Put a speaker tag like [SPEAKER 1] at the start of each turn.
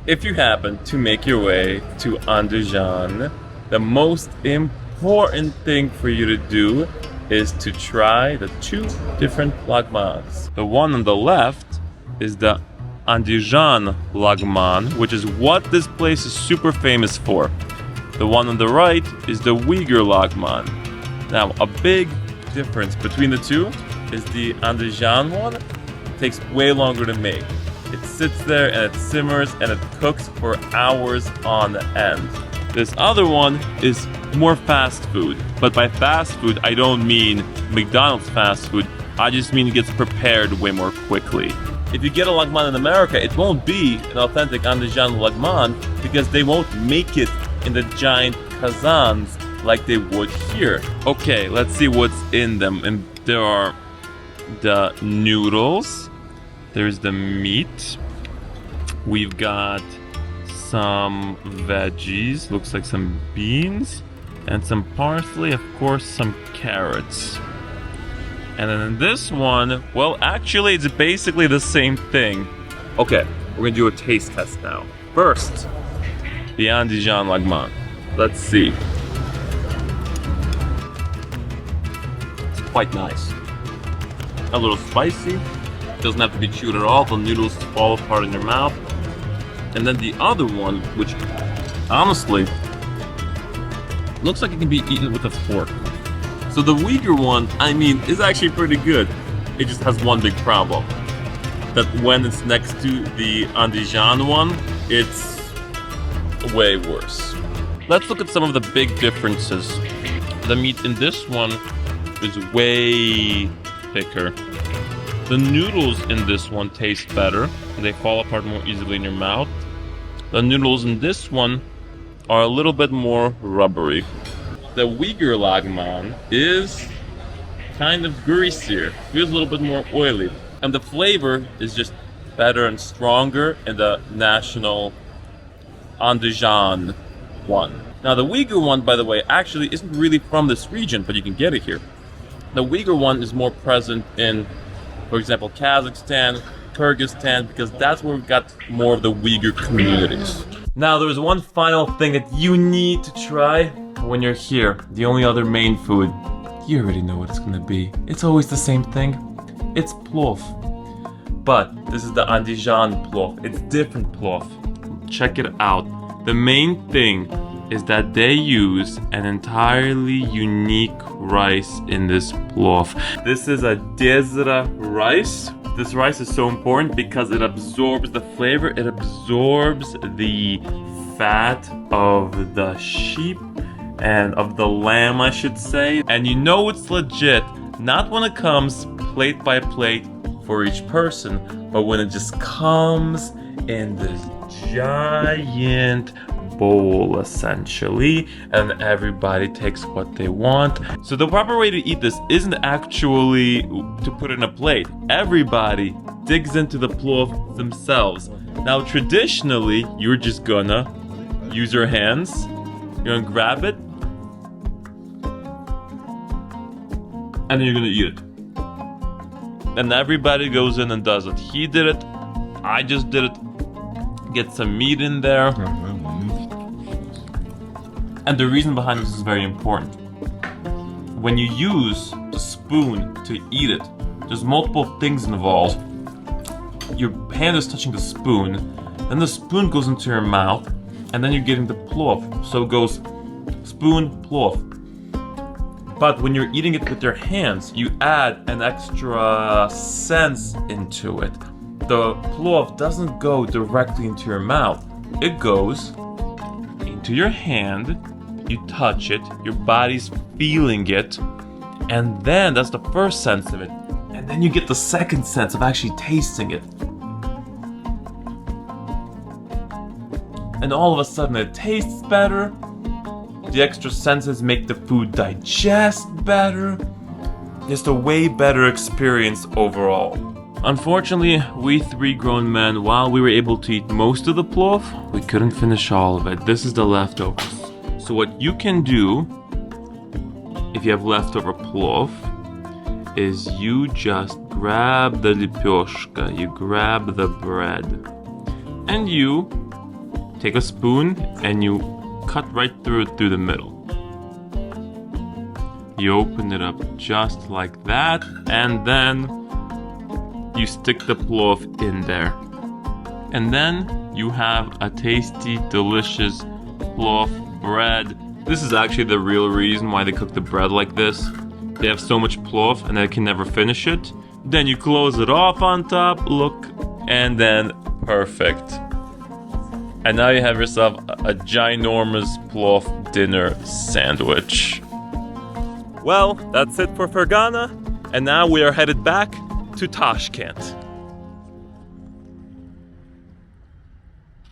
[SPEAKER 1] If you happen to make your way to Andijan, the most important thing for you to do is to try the two different lagmans. The one on the left is the Andijan lagman, which is what this place is super famous for. The one on the right is the Uyghur lagman. Now, a big difference between the two is the Andijan one takes way longer to make. It sits there and it simmers and it cooks for hours on end. This other one is more fast food. But by fast food, I don't mean McDonald's fast food. I just mean it gets prepared way more quickly. If you get a lagman in America, it won't be an authentic Andijan lagman because they won't make it in the giant kazans like they would here. Okay, let's see what's in them. And there are the noodles. There's the meat. We've got some veggies, looks like some beans, and some parsley, of course, some carrots. And then in this one, well, actually, it's basically the same thing. Okay, we're gonna do a taste test now. First, the Andijan lagman. Let's see. It's quite nice. A little spicy. Doesn't have to be chewed at all. The noodles fall apart in your mouth. And then the other one, which honestly looks like it can be eaten with a fork. So the Uyghur one, I mean, is actually pretty good. It just has one big problem. That when it's next to the Andijan one, it's way worse. Let's look at some of the big differences. The meat in this one is way thicker. The noodles in this one taste better. They fall apart more easily in your mouth. The noodles in this one are a little bit more rubbery. The Uyghur lagman is kind of greasier, feels a little bit more oily. And the flavor is just better and stronger in the national Andijan one. Now the Uyghur one, by the way, actually isn't really from this region, but you can get it here. The Uyghur one is more present in, for example, Kazakhstan, Kyrgyzstan, because that's where we've got more of the Uyghur communities. Now, there's one final thing that you need to try when you're here. The only other main food, you already know what it's gonna be. It's always the same thing. It's plov. But this is the Andijan plov. It's different plov. Check it out. The main thing is that they use an entirely unique rice in this plov. This is a Dev-zira rice. This rice is so important because it absorbs the flavor, it absorbs the fat of the sheep and of the lamb, I should say. And you know it's legit, not when it comes plate by plate for each person, but when it just comes in this giant bowl essentially, and everybody takes what they want. So the proper way to eat this isn't actually to put in a plate. Everybody digs into the plov themselves. Now traditionally, you're just gonna use your hands, you're gonna grab it, and then you're gonna eat it. And everybody goes in and does it. He did it, I just did it. Get some meat in there. And the reason behind this is very important. When you use the spoon to eat it, there's multiple things involved. Your hand is touching the spoon, then the spoon goes into your mouth, and then you're getting the plov. So it goes spoon, plov. But when you're eating it with your hands, you add an extra sense into it. The plov doesn't go directly into your mouth. It goes into your hand, you touch it, your body's feeling it, and then that's the first sense of it. And then you get the second sense of actually tasting it. And all of a sudden it tastes better, the extra senses make the food digest better. Just a way better experience overall. Unfortunately, we three grown men, while we were able to eat most of the plov, we couldn't finish all of it. This is the leftovers. So what you can do, if you have leftover plov, is you just grab the lipyoshka, you grab the bread, and you take a spoon and you cut right through it through the middle. You open it up just like that, and then you stick the plov in there. And then you have a tasty, delicious plov bread. This is actually the real reason why they cook the bread like this. They have so much plov and they can never finish it. Then you close it off on top, look, and then perfect. And now you have yourself a ginormous plov dinner sandwich. Well, that's it for Fergana, and now we are headed back to Tashkent.